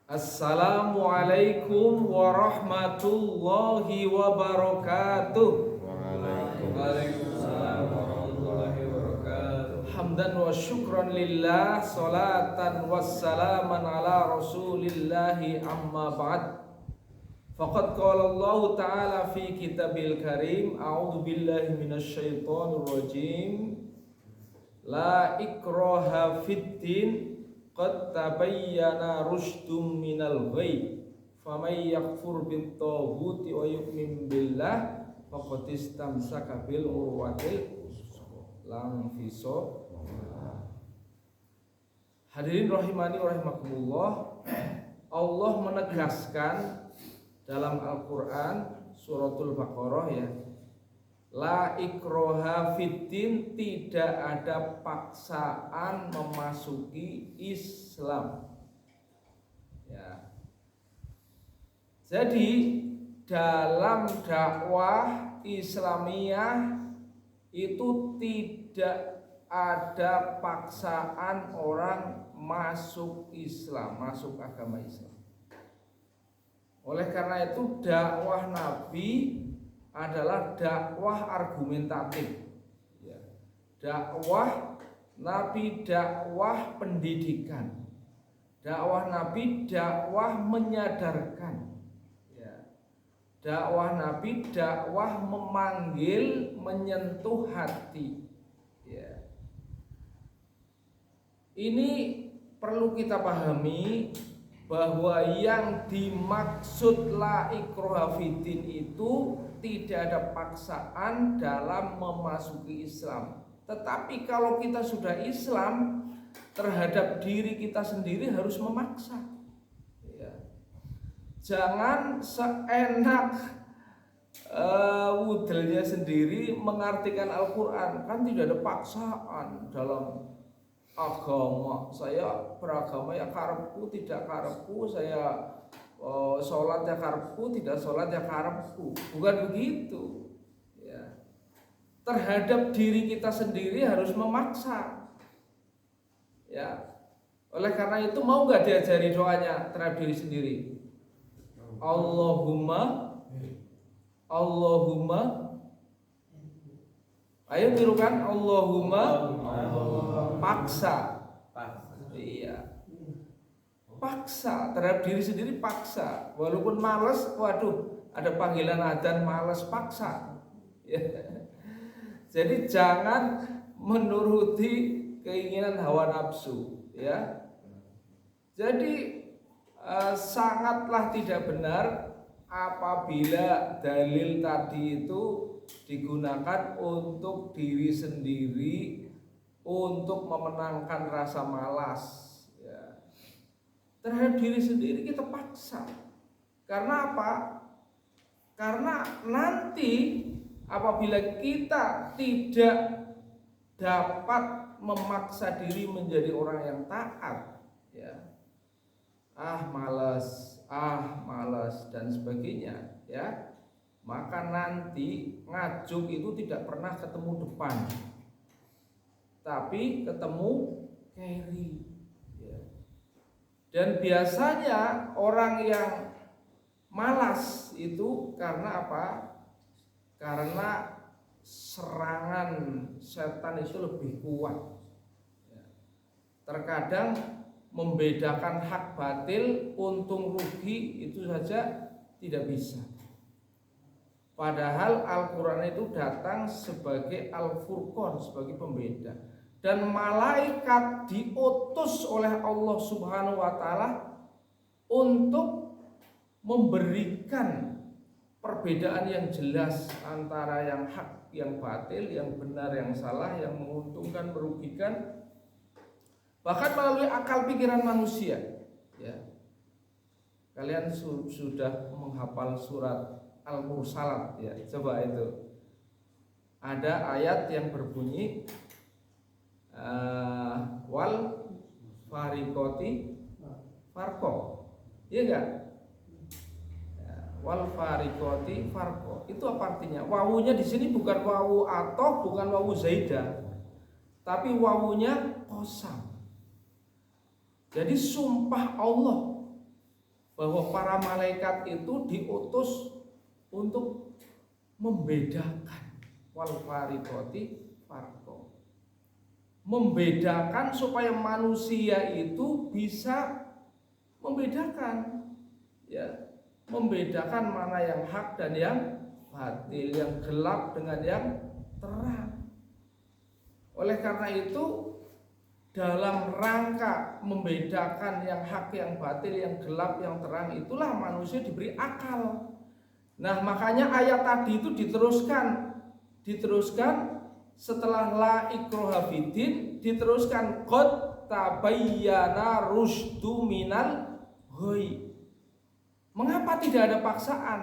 Assalamualaikum warahmatullahi wabarakatuh. Waalaikumsalam warahmatullahi wabarakatuh. Hamdan wa syukran lillah, salatan wassalaman ala rasulillahi amma ba'd. Faqad qala Allah ta'ala fi kitabil karim, a'udzu billahi minasyaitonir rajim. La ikraha fid din, qad tabayyana rushdum minal ghayy, faman yakfur bit taghuti wa yu'min billah faqad istamsaka bil urwatil lang fisab. Hadirin rahimani wa rahimakumullah, Allah menegaskan dalam Al-Qur'an suratul Baqarah ya, la ikraha fiddin, tidak ada paksaan memasuki Islam. Ya. Jadi dalam dakwah Islamiyah itu tidak ada paksaan orang masuk Islam, masuk agama Islam. Oleh karena itu dakwah Nabi adalah dakwah argumentatif, ya. Dakwah Nabi, dakwah pendidikan, dakwah Nabi, dakwah menyadarkan, ya. Dakwah Nabi, dakwah memanggil, menyentuh hati, ya. Ini perlu kita pahami bahwa yang dimaksud la ikraha fiddin itu tidak ada paksaan dalam memasuki Islam. Tetapi kalau kita sudah Islam, terhadap diri kita sendiri harus memaksa, ya. Jangan seenak wudelnya sendiri mengartikan Al-Quran. Kan tidak ada paksaan dalam agama. Saya beragama ya karepku, tidak karepku. Saya sholat ya karepku, tidak sholat ya karepku. Bukan begitu, ya. Terhadap diri kita sendiri harus memaksa, ya. Oleh karena itu mau gak diajari doanya terhadap diri sendiri? Allahumma ayo tirukan, Allahumma paksa. Iya, paksa terhadap diri sendiri, paksa. Walaupun males, waduh, ada panggilan adzan males, paksa, ya. Jadi jangan menuruti keinginan hawa nafsu, ya. Jadi sangatlah tidak benar apabila dalil tadi itu digunakan untuk diri sendiri, untuk memenangkan rasa malas, ya. Terhadap diri sendiri kita paksa. Karena apa? Karena nanti apabila kita tidak dapat memaksa diri menjadi orang yang taat, ya, malas dan sebagainya, ya, maka nanti ngajuk itu tidak pernah ketemu depan, tapi ketemu kiri, ya. Dan biasanya orang yang malas itu karena apa? Karena serangan setan itu lebih kuat, ya. Terkadang membedakan hak batil, untung rugi itu saja tidak bisa. Padahal Al-Quran itu datang sebagai Al-Furqan, sebagai pembeda. Dan malaikat diutus oleh Allah Subhanahu wa Ta'ala untuk memberikan perbedaan yang jelas antara yang hak, yang batil, yang benar, yang salah, yang menguntungkan, merugikan, bahkan melalui akal pikiran manusia, ya. Kalian sudah menghafal surat Al-Mursalat, ya. Coba itu. Ada ayat yang berbunyi wal fariqati farqo. Iya enggak? Wal fariqati farqo. Itu apa artinya? Wawunya di sini bukan wawu atau bukan wawu zaidah, tapi wawunya qasam. Jadi sumpah Allah, bahwa para malaikat itu diutus untuk membedakan wal fariqati farqa. Membedakan supaya manusia itu bisa membedakan, ya, membedakan mana yang hak dan yang batil, yang gelap dengan yang terang. Oleh karena itu, dalam rangka membedakan yang hak, yang batil, yang gelap, yang terang, itulah manusia diberi akal. Nah, makanya ayat tadi itu diteruskan setelah la ikraha fiddin, diteruskan qad tabayyana rusydu minal ghayy. Mengapa tidak ada paksaan?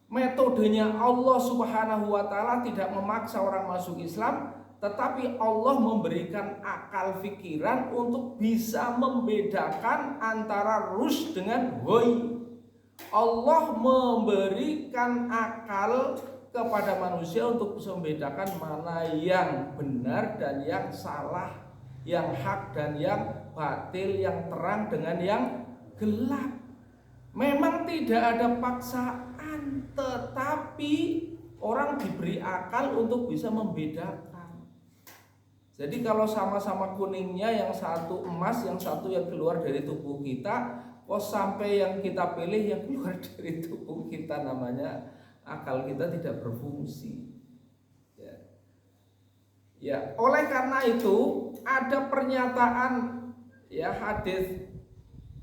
Metodenya Allah Subhanahu wa taala tidak memaksa orang masuk Islam, tetapi Allah memberikan akal pikiran untuk bisa membedakan antara rusy dengan ghayy. Allah memberikan akal kepada manusia untuk bisa membedakan mana yang benar dan yang salah, yang hak dan yang batil, yang terang dengan yang gelap. Memang tidak ada paksaan, tetapi orang diberi akal untuk bisa membedakan. Jadi kalau sama-sama kuningnya, yang satu emas, yang satu yang keluar dari tubuh kita, kok sampai yang kita pilih yang keluar dari tubuh kita, namanya akal kita tidak berfungsi. Ya, oleh karena itu ada pernyataan, ya, hadis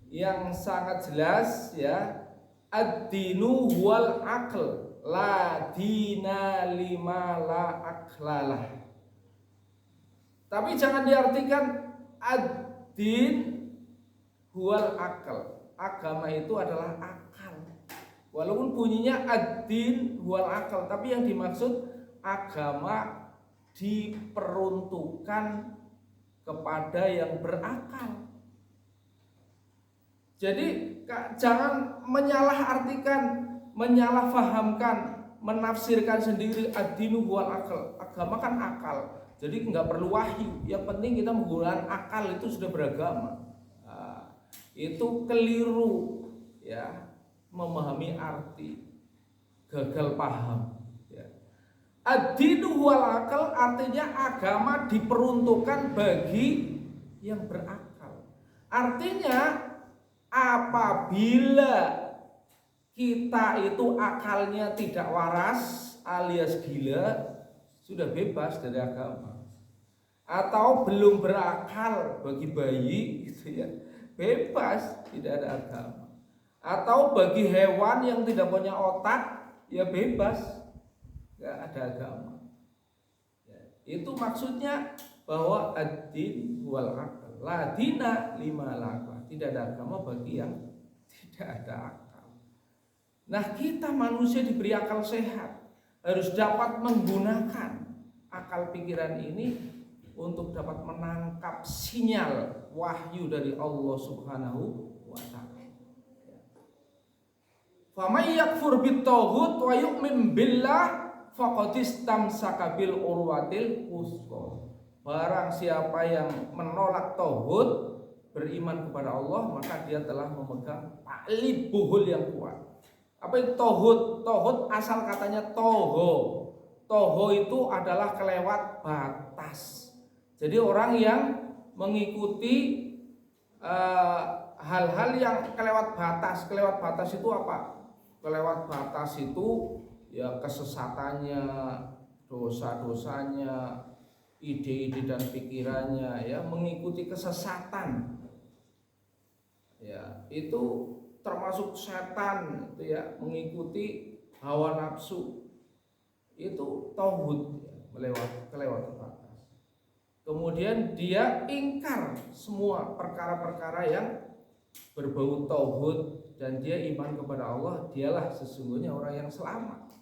yang sangat jelas, ya, ad-dinu wal aql la dina lima la aqlalah. Tapi jangan diartikan ad-din wal aql. Agama itu adalah akal. Walaupun bunyinya ad-din wal aql, tapi yang dimaksud agama diperuntukkan kepada yang berakal. Jadi jangan menyalahartikan, menyalahfahamkan, menafsirkan sendiri ad-dinu wal aql. Agama kan akal, jadi nggak perlu wahyu. Yang penting kita menggunakan akal itu sudah beragama. Nah, itu keliru, ya, memahami arti, gagal paham. Ya. Ad-dinu wal aql artinya agama diperuntukkan bagi yang berakal. Artinya apabila kita itu akalnya tidak waras alias gila, sudah bebas dari agama. Atau belum berakal, bagi bayi gitu, ya, bebas, tidak ada agama. Atau bagi hewan yang tidak punya otak, ya bebas, nggak ada agama. Ya, itu maksudnya bahwa ad-din wal aql la dina lima la. Tidak ada agama bagi yang tidak ada akal. Nah, kita manusia diberi akal sehat, harus dapat menggunakan akal pikiran ini untuk dapat menangkap sinyal wahyu dari Allah Subhanahu wa ta'ala. Faman yakfur bit-taghut wa yu'min billah faqad istamsaka bil urwatil wuthqa. Barang siapa yang menolak tauhid, beriman kepada Allah, maka dia telah memegang tali buhul yang kuat. Apa itu tauhid? Tauhid asal katanya toho. Toho itu adalah kelewat batas. Jadi orang yang mengikuti hal-hal yang kelewat batas. Kelewat batas itu apa? Kelewat batas itu, ya, kesesatannya, dosa-dosanya, ide-ide dan pikirannya, ya, mengikuti kesesatan. Ya, itu termasuk setan, itu, ya, mengikuti hawa nafsu. Itu tauhid, ya, kelewat batas. Kemudian dia ingkar semua perkara-perkara yang berbau tauhid dan dia iman kepada Allah, dialah sesungguhnya orang yang selamat.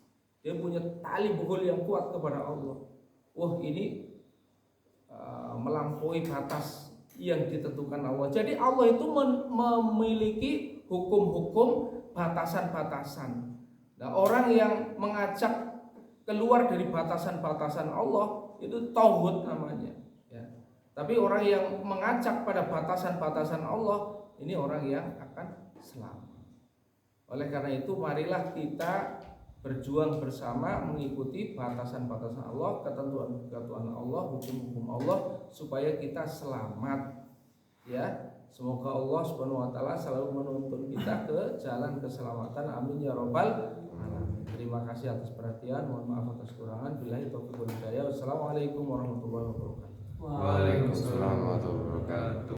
Dia punya tali buhul yang kuat kepada Allah. Wah, ini melampaui batas yang ditentukan Allah. Jadi Allah itu memiliki hukum-hukum, batasan-batasan. Nah, orang yang mengajak keluar dari batasan-batasan Allah itu tauhid namanya, ya. Tapi orang yang mengajak pada batasan-batasan Allah, ini orang yang akan selamat. Oleh karena itu marilah kita berjuang bersama mengikuti batasan-batasan Allah, ketentuan-ketentuan Allah, hukum-hukum Allah supaya kita selamat. Ya, semoga Allah Subhanahu wa taala selalu menuntun kita ke jalan keselamatan. Amin ya rabbal alamin. Terima kasih atas perhatian. Mohon maaf atas kekurangan. Billahi taufiq wal hidayah. Wassalamualaikum warahmatullahi wabarakatuh. Waalaikumsalam warahmatullahi wabarakatuh.